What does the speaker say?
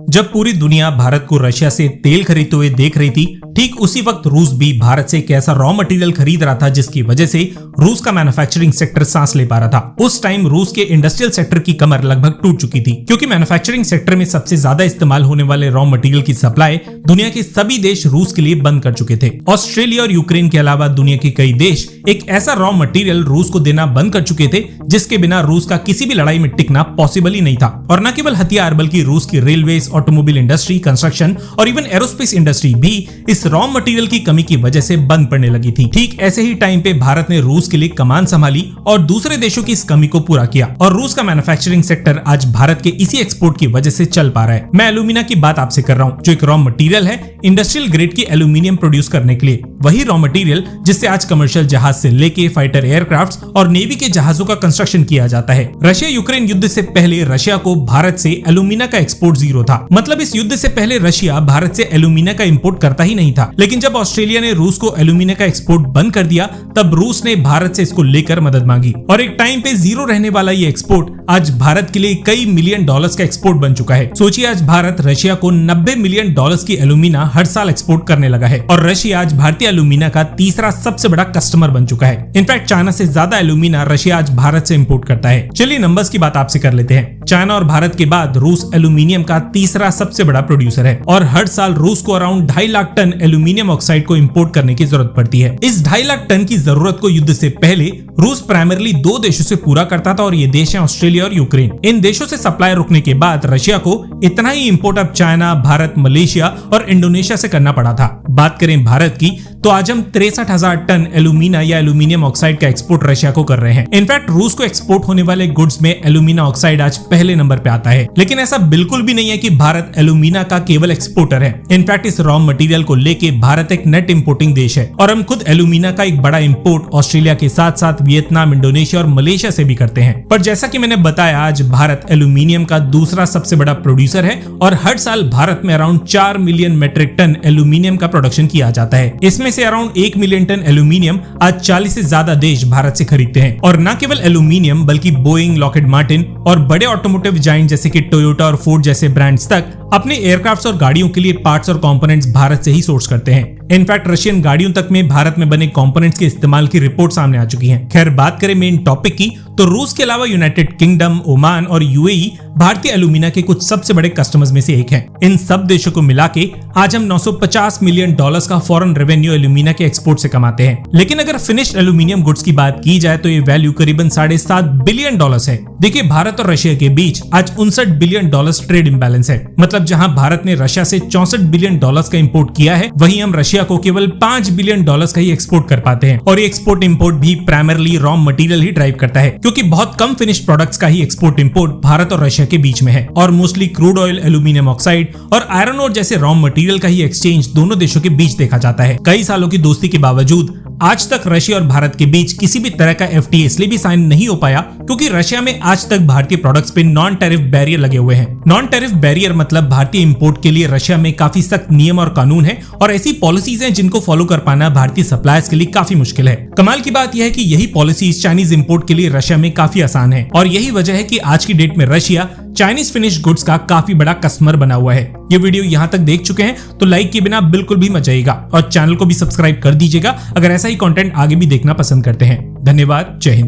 जब पूरी दुनिया भारत को रशिया से तेल खरीदते हुए देख रही थी, ठीक उसी वक्त रूस भी भारत से एक ऐसा रॉ मटेरियल खरीद रहा था जिसकी वजह से रूस का मैन्युफैक्चरिंग सेक्टर सांस ले पा रहा था। उस टाइम रूस के इंडस्ट्रियल सेक्टर की कमर लगभग टूट चुकी थी, क्योंकि मैन्युफैक्चरिंग सेक्टर में सबसे ज्यादा इस्तेमाल होने वाले रॉ मटेरियल की सप्लाई दुनिया के सभी देश रूस के लिए बंद कर चुके थे। ऑस्ट्रेलिया और यूक्रेन के अलावा दुनिया के कई देश एक ऐसा रॉ मटेरियल रूस को देना बंद कर चुके थे जिसके बिना रूस का किसी भी लड़ाई में टिकना पॉसिबल ही नहीं था। और न केवल हथियार बल्कि रूस की रेलवेज, ऑटोमोबाइल इंडस्ट्री, कंस्ट्रक्शन और इवन एरोस्पेस इंडस्ट्री भी इस रॉ मटेरियल की कमी की वजह से बंद पड़ने लगी थी। ठीक ऐसे ही टाइम पे भारत ने रूस के लिए कमान संभाली और दूसरे देशों की इस कमी को पूरा किया, और रूस का मैन्युफैक्चरिंग सेक्टर आज भारत के इसी एक्सपोर्ट की वजह से चल पा रहा है। मैं एल्यूमिना की बात आपसे कर रहा हूँ, जो एक रॉ मटेरियल है इंडस्ट्रियल ग्रेड की एल्यूमिनियम प्रोड्यूस करने के लिए। वही रॉ मटेरियल जिससे आज कमर्शियल जहाज से लेके फाइटर एयरक्राफ्ट और नेवी के जहाजों का कंस्ट्रक्शन किया जाता है। रशिया यूक्रेन युद्ध से पहले रशिया को भारत से एल्यूमिना का एक्सपोर्ट जीरो था। मतलब इस युद्ध से पहले रशिया भारत से एल्यूमिना का इंपोर्ट करता ही नहीं था। लेकिन जब ऑस्ट्रेलिया ने रूस को एल्यूमिना का एक्सपोर्ट बंद कर दिया, तब रूस ने भारत से इसको लेकर मदद मांगी, और एक टाइम पे जीरो रहने वाला ये एक्सपोर्ट आज भारत के लिए कई मिलियन डॉलर्स का एक्सपोर्ट बन चुका है। सोचिए, आज भारत रशिया को 90 मिलियन डॉलर्स की एल्यूमिना हर साल एक्सपोर्ट करने लगा है, और रशिया आज भारतीय एल्यूमिना का तीसरा सबसे बड़ा कस्टमर बन चुका है। इनफैक्ट चाइना से ज्यादा एल्यूमिना रशिया आज भारत से इंपोर्ट करता है। चलिए नंबर्स की बात आपसे कर लेते हैं। चाइना और भारत के बाद रूस एल्यूमिनियम का तीसरा सबसे बड़ा प्रोड्यूसर है, और हर साल रूस को around 2.5 lakh ton aluminium oxide को इंपोर्ट करने की जरूरत पड़ती है। इस 2.5 लाख टन की जरूरत को युद्ध से पहले रूस प्राइमरली 2 देशों से पूरा करता था, और ये देश है ऑस्ट्रेलिया और यूक्रेन। इन देशों से सप्लाई रुकने के बाद रशिया को इतना ही इंपोर्ट अब चाइना, भारत, मलेशिया और इंडोनेशिया से करना पड़ा था। बात करें भारत की, तो आज हम 63,000 टन एल्यूमिना या एल्यूमिनियम ऑक्साइड का एक्सपोर्ट रशिया को कर रहे हैं। इनफैक्ट रूस को एक्सपोर्ट होने वाले गुड्स में एल्यूमिना ऑक्साइड आज पहले नंबर पे आता है। लेकिन ऐसा बिल्कुल भी नहीं है कि भारत एल्यूमिना का केवल एक्सपोर्टर है। इनफैक्ट इस रॉ मटेरियल को लेके भारत एक नेट इंपोर्टिंग देश है, और हम खुद एल्यूमिना का एक बड़ा इंपोर्ट ऑस्ट्रेलिया के साथ साथ वियतनाम, इंडोनेशिया और मलेशिया से भी करते हैं। पर जैसा कि मैंने बताया, आज भारत एल्यूमिनियम का दूसरा सबसे बड़ा प्रोड्यूसर है, और हर साल भारत में around 4 million metric ton aluminium का प्रोडक्शन किया जाता है। इसमें से अराउंड 1 मिलियन टन एल्यूमिनियम आज 40 से ज्यादा देश भारत से खरीदते हैं। और न केवल एल्यूमिनियम बल्कि बोइंग, लॉकहीड मार्टिन और बड़े ऑटोमोटिव जायंट जैसे कि टोयोटा और फोर्ड जैसे ब्रांड्स तक अपने एयरक्राफ्ट्स और गाड़ियों के लिए पार्ट्स और कंपोनेंट्स भारत से ही सोर्स करते हैं। इनफैक्ट रशियन गाड़ियों तक में भारत में बने कंपोनेंट्स के इस्तेमाल की रिपोर्ट सामने आ चुकी है। खैर, बात करें मेन टॉपिक की, तो रूस के अलावा यूनाइटेड किंगडम, ओमान और यूएई भारतीय एल्यूमिना के कुछ सबसे बड़े कस्टमर्स में से एक हैं। इन सब देशों को मिला के आज हम 950 मिलियन डॉलर्स का फॉरेन रेवेन्यू एल्यूमिना के एक्सपोर्ट से कमाते हैं। लेकिन अगर फिनिश्ड एल्यूमिनियम गुड्स की बात की जाए तो ये वैल्यू करीबन 7.5 बिलियन डॉलर्स है। देखिए, भारत और रशिया के बीच आज 59 बिलियन डॉलर्स ट्रेड इंबैलेंस है। मतलब जहां भारत ने रशिया से 64 बिलियन डॉलर्स का इंपोर्ट किया है, वहीं हम रशिया को केवल 5 बिलियन डॉलर्स का ही एक्सपोर्ट कर पाते हैं। और ये एक्सपोर्ट इंपोर्ट भी प्राइमरली रॉ मटेरियल ही ड्राइव करता है, क्योंकि बहुत कम फिनिश्ड प्रोडक्ट्स का ही एक्सपोर्ट इंपोर्ट भारत और रशिया के बीच में है, और mostly crude oil, aluminium oxide और आयरन ओर जैसे रॉ मटेरियल का ही एक्सचेंज दोनों देशों के बीच देखा जाता है। कई सालों की दोस्ती के बावजूद आज तक रशिया और भारत के बीच किसी भी तरह का एफटीए इसलिए भी साइन नहीं हो पाया क्योंकि रशिया में आज तक भारतीय प्रोडक्ट्स पे नॉन टैरिफ बैरियर लगे हुए हैं। नॉन टैरिफ बैरियर मतलब भारतीय इंपोर्ट के लिए रशिया में काफी सख्त नियम और कानून है, और ऐसी पॉलिसीज हैं जिनको फॉलो कर पाना भारतीय सप्लायर्स के लिए काफी मुश्किल है। कमाल की बात यह है कि यही पॉलिसीज चाइनीज इंपोर्ट के लिए रशिया में काफी आसान है, और यही वजह है कि आज की डेट में रशिया चाइनीज फिनिश गुड्स का काफी बड़ा कस्टमर बना हुआ है। ये वीडियो यहाँ तक देख चुके हैं तो लाइक के बिना बिल्कुल भी मत जाइएगा, और चैनल को भी सब्सक्राइब कर दीजिएगा अगर ऐसा ही कंटेंट आगे भी देखना पसंद करते हैं। धन्यवाद। जय हिंद।